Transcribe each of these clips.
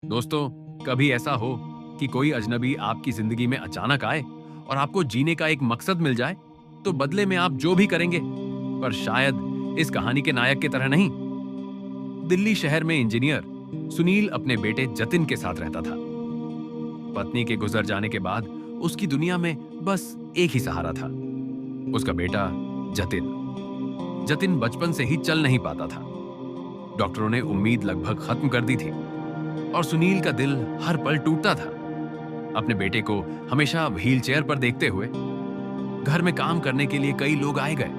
दोस्तों, कभी ऐसा हो कि कोई अजनबी आपकी जिंदगी में अचानक आए और आपको जीने का एक मकसद मिल जाए, तो बदले में आप जो भी करेंगे, पर शायद इस कहानी के नायक की तरह नहीं। दिल्ली शहर में इंजीनियर सुनील अपने बेटे जतिन के साथ रहता था। पत्नी के गुजर जाने के बाद उसकी दुनिया में बस एक ही सहारा था, उसका बेटा जतिन। जतिन बचपन से ही चल नहीं पाता था। डॉक्टरों ने उम्मीद लगभग खत्म कर दी थी और सुनील का दिल हर पल टूटता था। अपने बेटे को हमेशा व्हीलचेयर पर देखते हुए घर में काम करने के लिए कई लोग आए गए,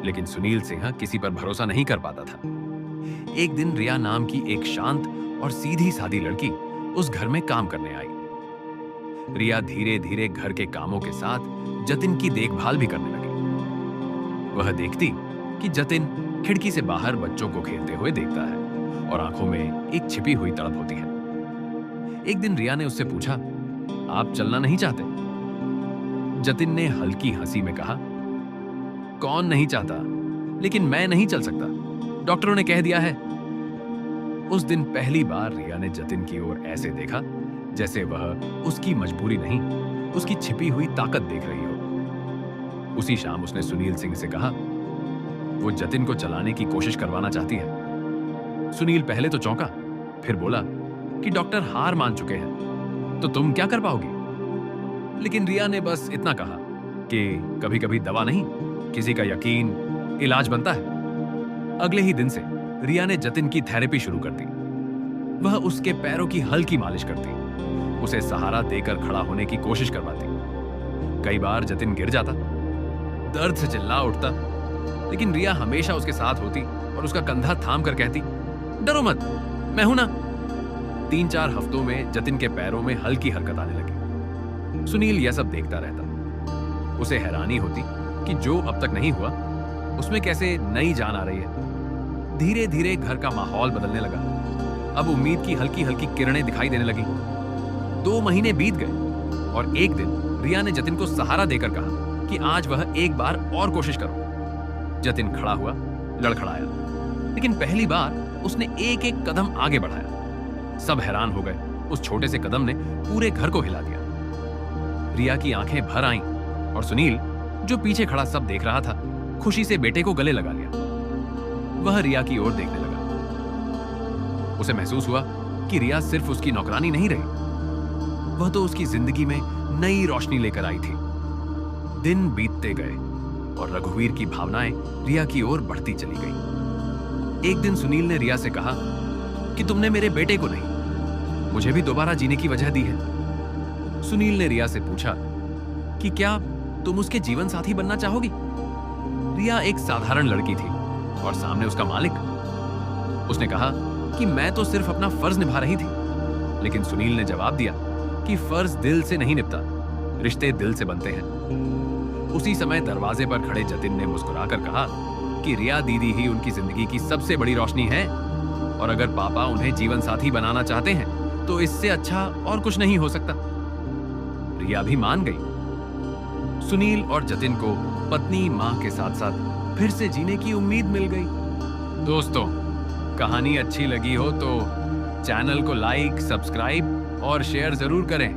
लेकिन सुनील सिंह किसी पर भरोसा नहीं कर पाता था। एक दिन रिया नाम की एक शांत और सीधी सादी लड़की उस घर में काम करने आई। रिया धीरे धीरे घर के कामों के साथ जतिन की देखभाल भी करने लगी। वह देखती कि जतिन खिड़की से बाहर बच्चों को खेलते हुए देखता है और आंखों में एक छिपी हुई तड़प होती है। एक दिन रिया ने उससे पूछा, आप चलना नहीं चाहते? जतिन ने हल्की हंसी में कहा, कौन नहीं चाहता, लेकिन मैं नहीं चल सकता, डॉक्टरों ने कह दिया है। उस दिन पहली बार रिया ने जतिन की ओर ऐसे देखा जैसे वह उसकी मजबूरी नहीं, उसकी छिपी हुई ताकत देख रही हो। उसी शाम उसने सुनील सिंह से कहा, वो जतिन को चलाने की कोशिश करवाना चाहती है। सुनील पहले तो चौंका, फिर बोला कि डॉक्टर हार मान चुके हैं, तो तुम क्या कर पाओगी? लेकिन रिया ने बस इतना कहा कि कभी कभी दवा नहीं, किसी का यकीन इलाज बनता है। अगले ही दिन से रिया ने जतिन की थेरेपी शुरू कर दी। वह उसके पैरों की हल्की मालिश करती, उसे सहारा देकर खड़ा होने की कोशिश करवाती। कई बार जतिन गिर जाता, दर्द से चिल्ला उठता, लेकिन रिया हमेशा उसके साथ होती और उसका कंधा थाम कर कहती, डरो मत, मैं हूं ना। 3-4 हफ्तों में जतिन के पैरों में हल्की हरकत आने लगी। सुनील यह सब देखता रहता। उसे हैरानी होती कि जो अब तक नहीं हुआ, उसमें कैसे नई जान आ रही है। धीरे धीरे घर का माहौल बदलने लगा। अब उम्मीद की हल्की हल्की किरणें दिखाई देने लगी। 2 महीने बीत गए और एक दिन रिया ने जतिन को सहारा देकर कहा कि आज वह एक बार और कोशिश करो। जतिन खड़ा हुआ, लड़खड़ाया, लेकिन पहली बार उसने एक एक कदम आगे बढ़ाया। सब हैरान हो गए। उस छोटे से कदम ने पूरे घर को हिला दिया। रिया की आंखें भर आईं और सुनील, जो पीछे खड़ा सब देख रहा था, खुशी से बेटे को गले लगा लिया। वह रिया की ओर देखने लगा। उसे महसूस हुआ कि रिया सिर्फ उसकी नौकरानी नहीं रही, वह तो उसकी जिंदगी में नई रोशनी लेकर आई थी। दिन बीतते गए और रघुवीर की भावनाएं रिया की ओर बढ़ती चली गई। एक दिन सुनील ने रिया से कहा कि तुमने मेरे बेटे को नहीं, मुझे भी दोबारा जीने की वजह दी है। सुनील ने रिया से पूछा कि क्या तुम उसके जीवन साथी बनना चाहोगी? रिया एक साधारण लड़की थी और सामने उसका मालिक। उसने कहा कि मैं तो सिर्फ अपना फर्ज निभा रही थी। लेकिन सुनील ने जवाब दिया कि फर्ज दिल से नहीं निभता, रिश्ते दिल से बनते हैं। उसी समय दरवाजे पर खड़े जतिन ने मुस्कुराकर कहा कि रिया दीदी ही उनकी जिंदगी की सबसे बड़ी रोशनी है और अगर पापा उन्हें जीवन साथी बनाना चाहते हैं तो इससे अच्छा और कुछ नहीं हो सकता। रिया भी मान गई। सुनील और जतिन को पत्नी मां के साथ साथ फिर से जीने की उम्मीद मिल गई। दोस्तों, कहानी अच्छी लगी हो तो चैनल को लाइक, सब्सक्राइब और शेयर जरूर करें।